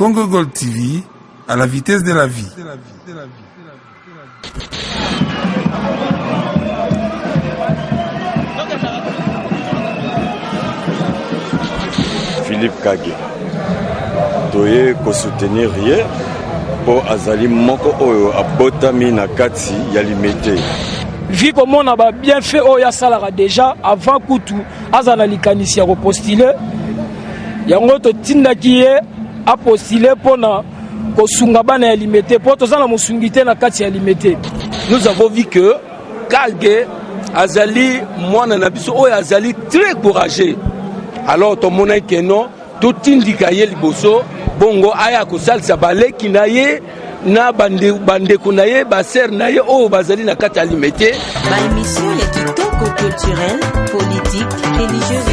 Congo Gold TV, à la vitesse de la vie. Philippe Kage. Toye ko soutenir hier pour azali moko oyo abotami na kati ya limete. Vu comment on a bien fait oya salara déjà avant kutu azana likanisi ya repostuler. Yango to tinda kiye a postuler pona ko sunga bana ya limete po to zana musungite na kati ya limete. Nous avons vu que Kage azali mwana na biso oyo azali très courageux. Alors to mona ke non to tindika ye liboso bongo aya ko salsa baleki na ye na bande kunaye baser na ye o bazali na kati alimete. Ma émission les kitoko culturel, politique, religieuse.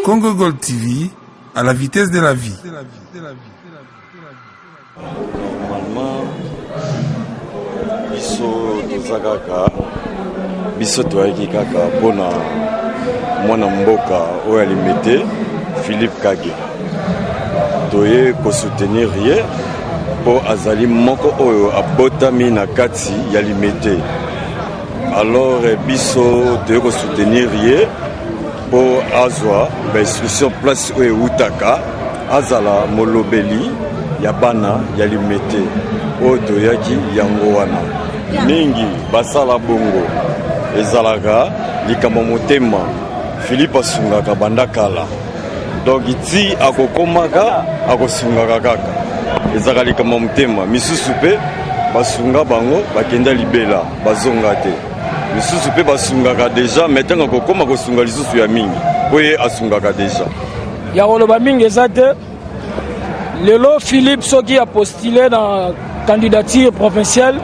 Congo Gold TV, à la vitesse de la vie. Normalement, biso tozakaka, biso toyaki kaka pona mwana mboka oyo alimete Philippe Kage. Toye ko soutenir hier po azali moko oyo abotami na kati ya limete. Alors biso toye ko soutenir hier pour azwa instruction place oyo utaka azala molobeli ya bana ya limete oyo toyaki yango wana mingi basala bongo ezalaka likambo motema Philippe asungaka bandakala donc iti akokomaka akosungaka kaka ezalaka likambo motema misusu pe basunga bango bakenda libela bazonga te misusu pe basungaka deja metanga kokoma kosunga lisusu ya mingi oye asungaka deja ya koloba mingi eza te lelo Philippe soki a postulé na candidature provinciale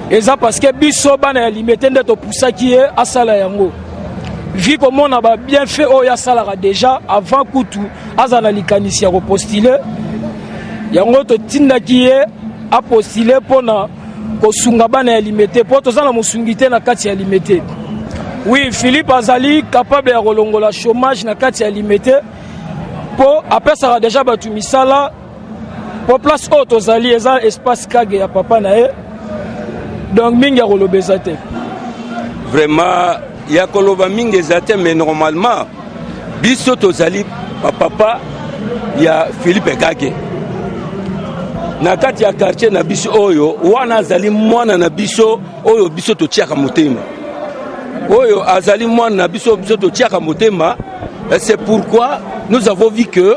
eza parce que biso bana ya limete nde topusaki ye asala yango vu comment on a bien fait oya salara déjà avant kutu azana likanisi ya repostuler yango to tindaki ye a postuler pona kosunga bana ya limete po tozana musungite na kati ya limete. Oui, Philippe azali capable ya kolongola chômage na kati ya limete po apesaka déjà batu misala po place o tozali eza espace Kage ya papa na ye donc mingi ya kolobeza te. Vraiment ya koloba mingi eza te mais normalement biso tozali papa ya Philippe Kage. Na kati ya quartier na biso oyo wana azali mwana na biso oyo biso totiaka motema oyo azali mwana na biso biso totiaka motema. C'est pourquoi nous avons vu que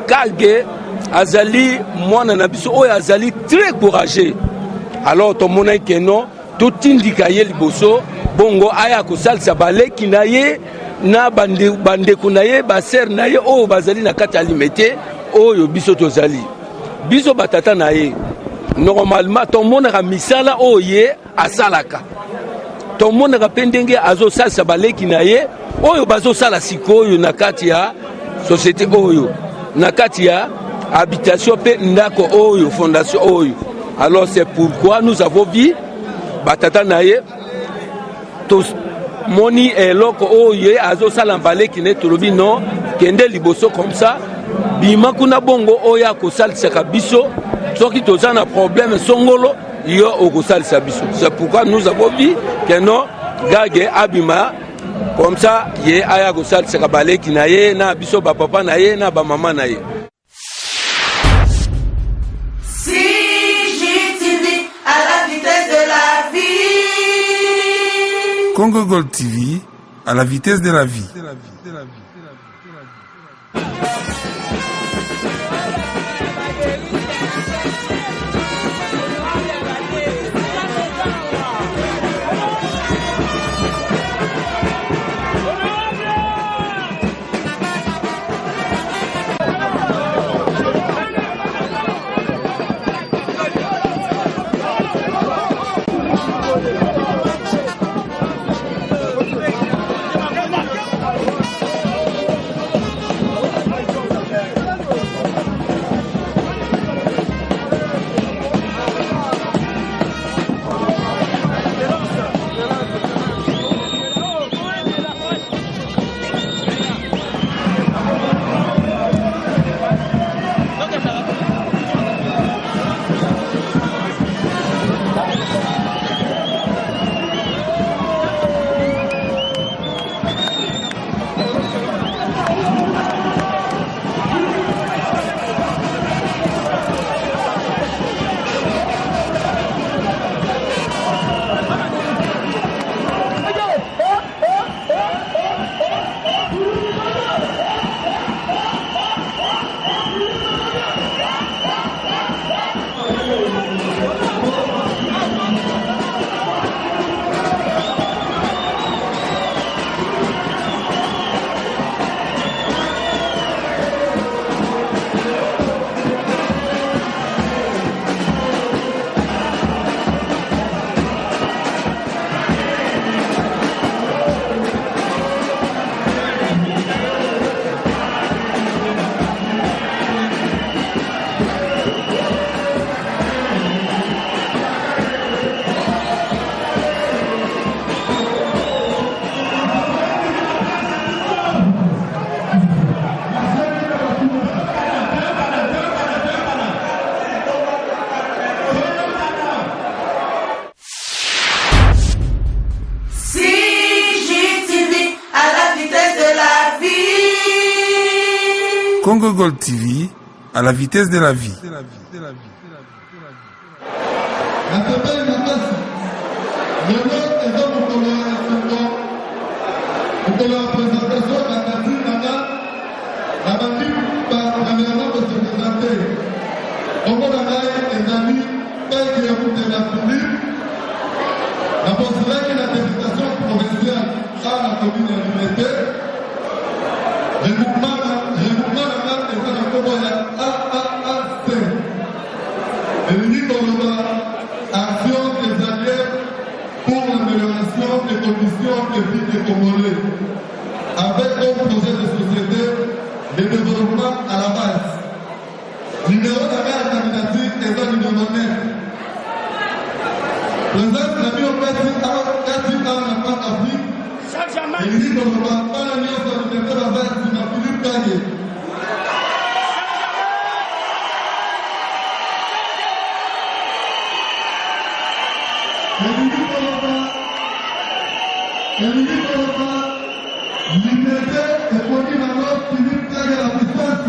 Kage azali mwana na biso oyo azali très courageux. Alors to mona ke non to tindika ye liboso bongo aya ko salsa baleki na ye na bande kunaye baser na ye oyo bazali na kati alimete oyo biso tozali biso batata na ye normalement ton monaka misala oye asalaka ton monaka pendenge azo salsa baleki na ye oyo bazo sala sikoyo na kati ya société oyo na kati ya habitation pe ndako oyo fondation oyo. Alors c'est pourquoi nous avons vu batata naye tous moni eloko oyo azo sala mbale kine tolobi non kende liboso comme ça bima kuna bongo oya ko salisa biso soki toza na problème songolo yo okosalisa biso. C'est pourquoi nous avons vu que non gage abima comme ça ye aya ko salisa bale kinaye na biso ba papa na ye na ba mama na ye. Congo Gold TV, à la vitesse de la vie. Congo Gold TV, à la vitesse de la vie. Action des alliés pour l'amélioration des conditions de vie des Congolais, avec comme projet de société le développement à la base. Numéro d'arrêt à candidature est un numéro 9. Présence de la vie au Petit dans la part d'Afrique, et dit qu'on ne va pas la nuance de la base de la Philippe Kagé. L'unité est connue dans notre Philippe Kagé la puissance.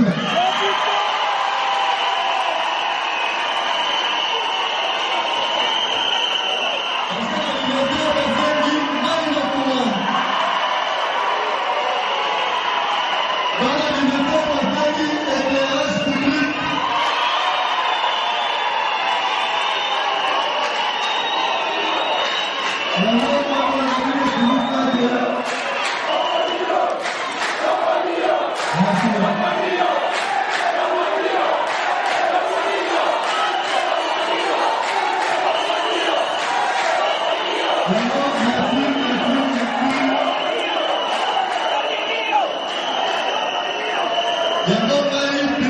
Il y a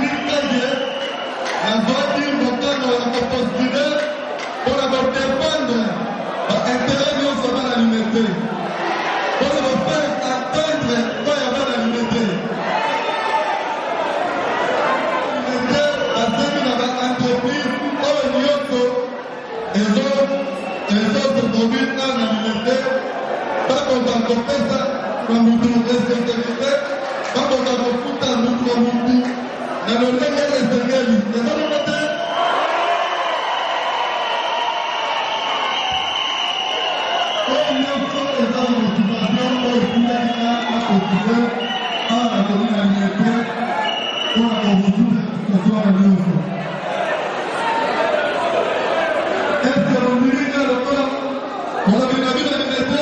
bakomina na limete bakoka kopesa bamutu responsabilité bakoka kofuta mutu wa mutu na lolenge esengeli ezalona te oyo nyonso eza na motivation oyo efundelika na kotize awa bakomina na limete mpona komotuta situation wana nyonso est-ce que l'on lokola olobina bino limete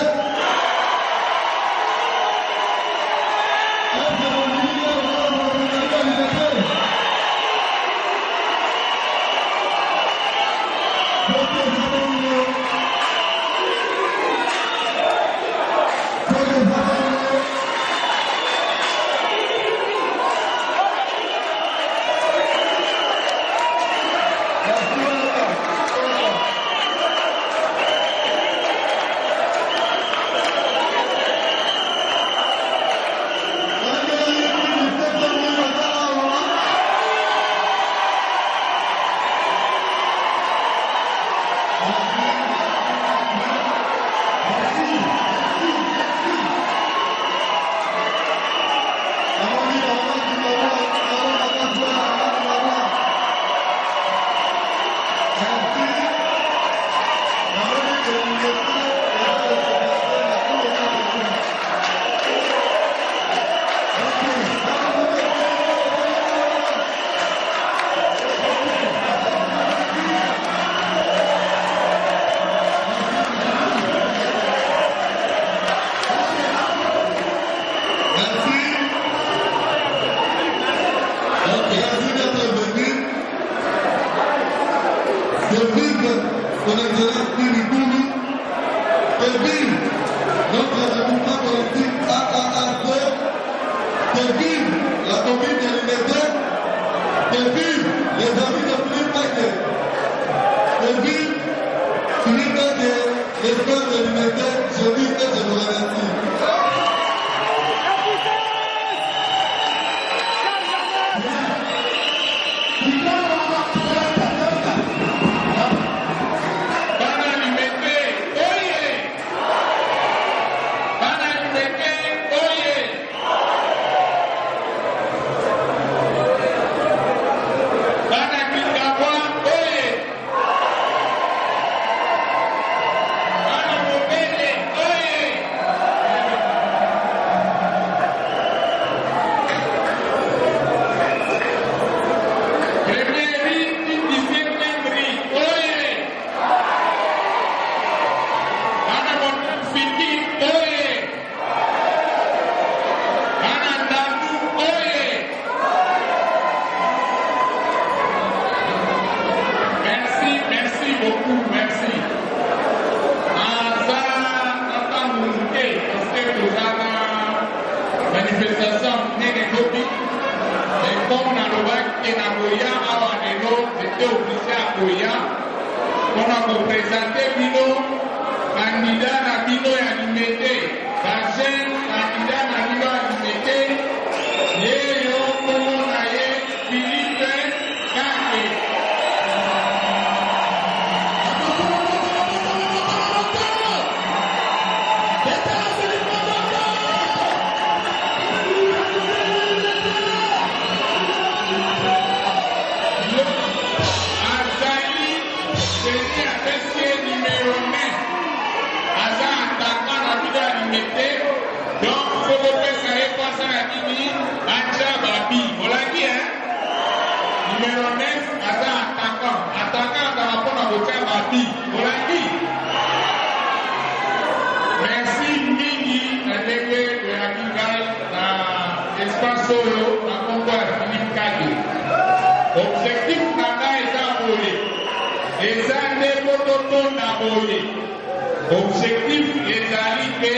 Objectif ezali que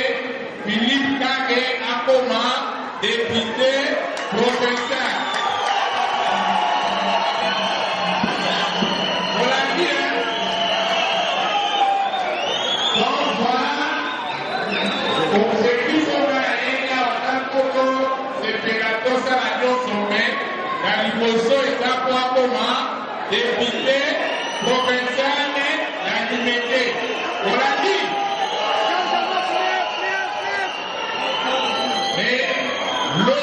Philippe Kage akoma député provincial. Voilà bien. Donc voilà. Objectif on a été en tant que séparateurs à la Diosomé, la liposo est à quoi député provincial la liberté. Voilà dit.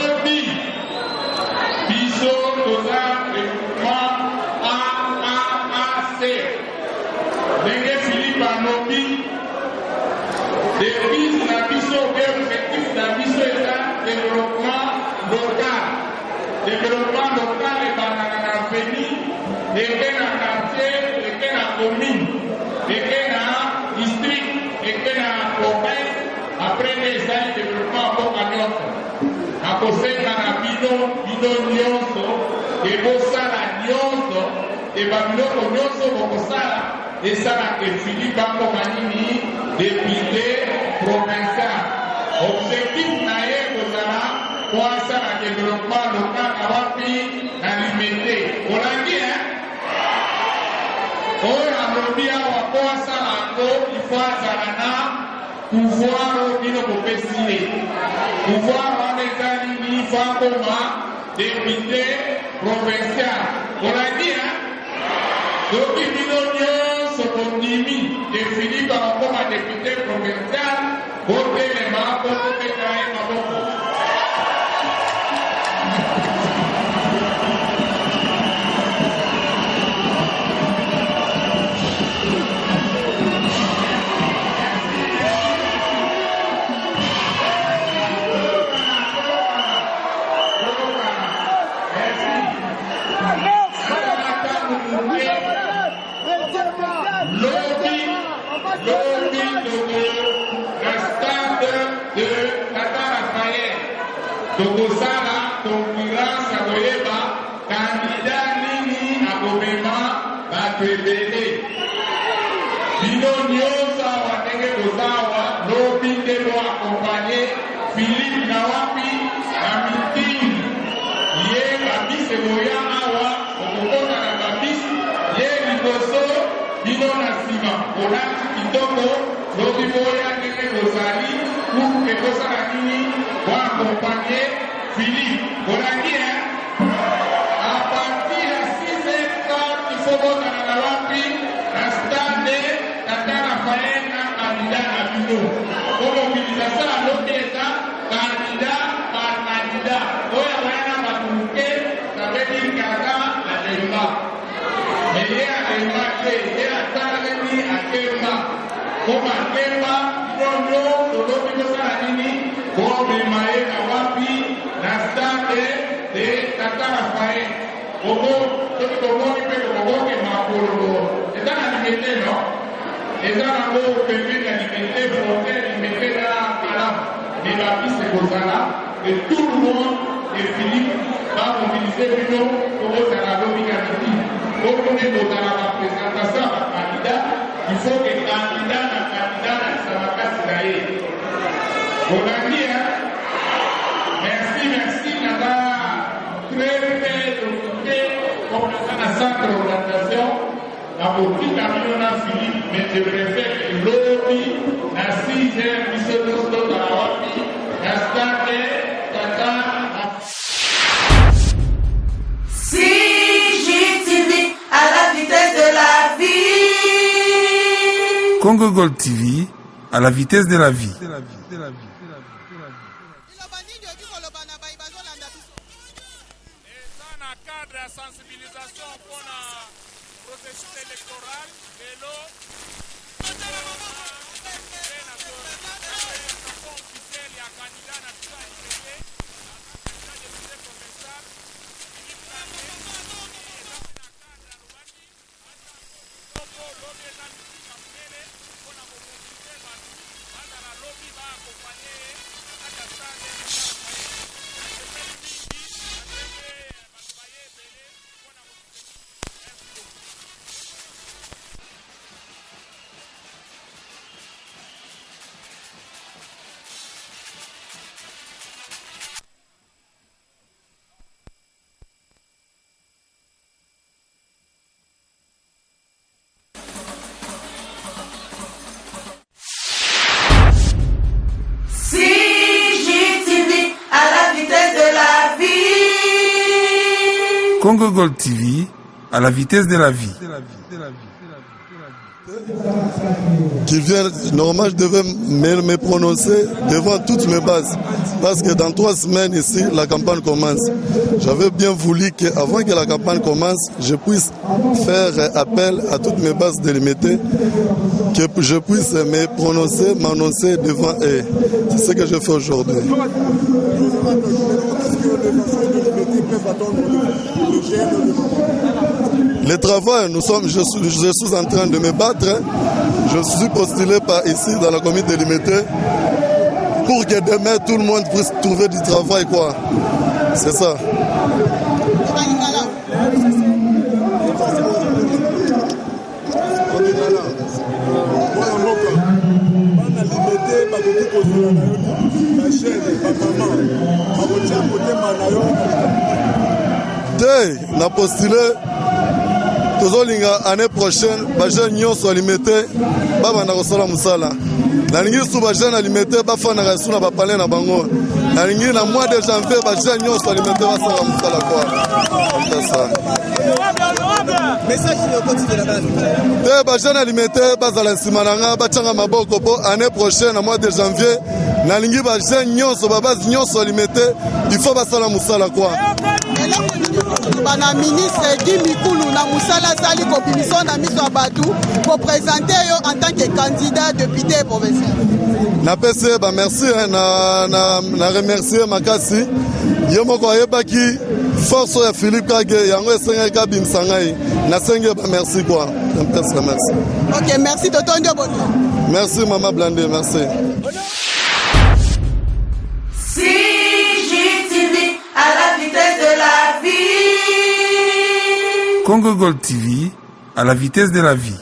lobi biso toza regroupement AAAC ndenge Philippe alobi devise na biso pe objectif na biso eza développement local ebandaka na veni eke na quartier eke na commune eke na district eke na province après nde ezali développement mboka nyonso nakosenga na bino nyonso ebosala nyonso ebabiloko nyonso bokosala esalaka Philippe mboka nini député provincial objectif na ye kozala po asala développement local na wapi na limete olandi oyo alobi awa po asala yango ifo azala na pouvoir bino bopesi ye pouvoir wana eza nini ifo akoma député provincial olandi soki bino nyonso bondimi de Philippe akoma député provincial botelema botobeta ye maboko tokosala concurrence ya koyeba kandida nini akomema bato ebele bino nyonso awa ndenge kozawa lobi nde bo akompanye Philippe na wapi na miting ye babisi ekoya awa okokota na babisi ye liboso bino na nsima olati kitoko lobi boya ndenge kozali pour ekosala nini boakompanye Philippe olandi à partir ya 6h30 il faut bozala na wapi na stade Tata Raphaël na candidat na bino po mobilisation alobi eza candidat par candidat oyo abaya na bato moke ça veut dire kaka alema mais ye alema te ye asalemi akemba po bakemba bino tolobi kosala nini bobima ye na wapi na stade de Tata Raphaël obo soki tomoni mpe tokokoke makolo eza na limete no eza nango pembeni ya limete frontière limete na kalamu me babisi kozala et tout le monde et Philippe va mobiliser bino tokosala lobi ya miti okonde tozala baprésentation ya bacandidat il faut que candidat na candidat na bisa makasi na ye olandi merci naza très occupé comme na centre d'orientation na kotika bino na Philippe mais je préfère lobi na 6h biso nyonso tozala wapi na stade Tata CGTV à la vitesse de la vie. Congo Gold TV à la vitesse de la vie. Sensibilisation pour la processus électoral et l'eau. Congo Gold TV à la vitesse de la vie. qui vient, normalement je devais me prononcer devant toutes mes bases. Parce que dans 3 semaines ici, la campagne commence. J'avais bien voulu qu'avant que la campagne commence, je puisse faire appel à toutes mes bases délimitées, que je puisse me prononcer, m'annoncer devant eux. C'est ce que je fais aujourd'hui. Le travail, je suis en train de me battre. Je suis postulé par ici dans la commune délimitée pour que demain tout le monde puisse trouver du travail, quoi. C'est ça. Dès la postulé, tozolinga année prochaine, bajeune nyonso alimete, baba na kosala musala. Nalingi su bajeune alimete, bafana kasu na bapale na bango. Nalingi na mois de janvier, bajeune nyonso alimete, basala musala kwa. C'est ça. Message au côté de la base. Dès bajeune alimete, bazala simananga, bachanga maboko po, année prochaine, en mois de janvier, nalingi bajeune nyonso, babaz nyonso alimete, il faut basala musala kwa. Bana ministre Guy Mikulu na musala sali commission na miso abatu pour présenter yo en tant que candidat député provincial. Na pese ba merci na remercier makasi yo moko yebaki force ya Philippe Kage yango esenga ka bimsangai na senge ba merci quoi. Merci. OK, merci Tonton Boto. Merci Maman Blandé, merci. CGTV à la vitesse de la vie. Congo Gold TV, à la vitesse de la vie.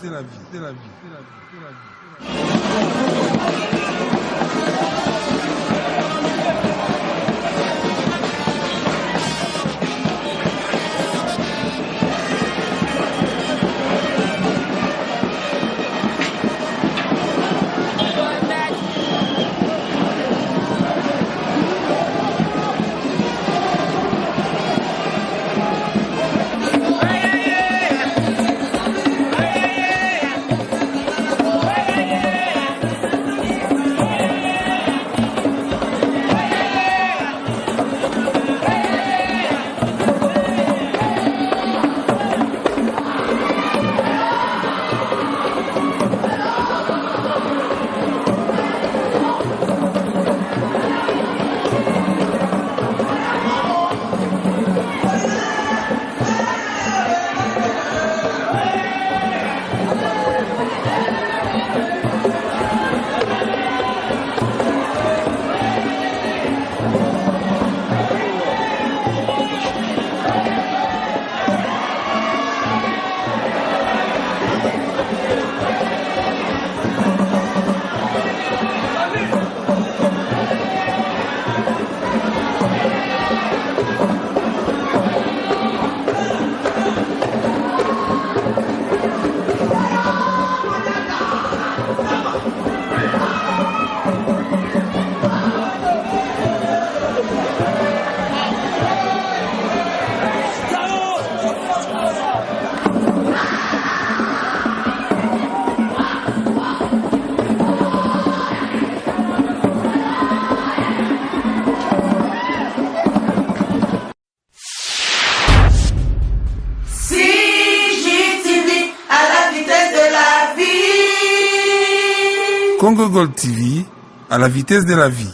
Congo Gold TV, à la vitesse de la vie.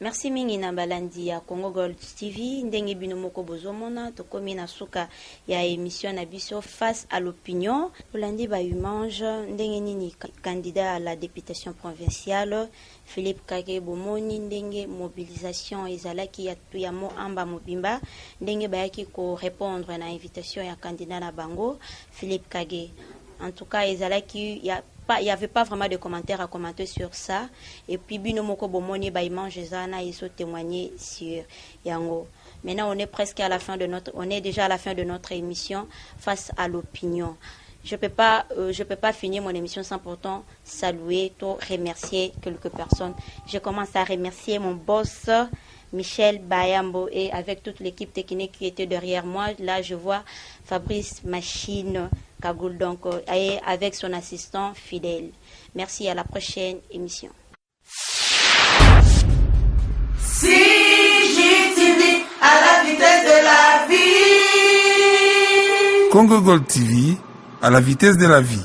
Merci mingi na balandi ya Congo Gold TV ndenge bino moko bozomona tokomi na suka ya émission na biso face à l'opinion bolandi ba Umange ndenge nini candidat à la députation provinciale Philippe Kage bomoni ndenge mobilisation ezalaki ya mo amba mobimba ndenge bayaki ko répondre na invitation ya candidat na bango Philippe Kage. En tout cas ezalaki il n'y avait pas vraiment de commentaires à commenter sur ça. Et puis, Binomoko Bomoni, Baïman, Jezana, ils ont témoigné sur Yango. Maintenant, on est presque à la fin de on est déjà à la fin de notre émission face à l'opinion. Je peux pas finir mon émission sans pourtant saluer, remercier quelques personnes. Je commence à remercier mon boss, Michel Bayambo, et avec toute l'équipe technique qui était derrière moi. Là, je vois Fabrice Machine, Kagoul, donc avec son assistant fidèle. Merci, à la prochaine émission. CJTV à la vitesse de la vie. Congo Gold TV à la vitesse de la vie.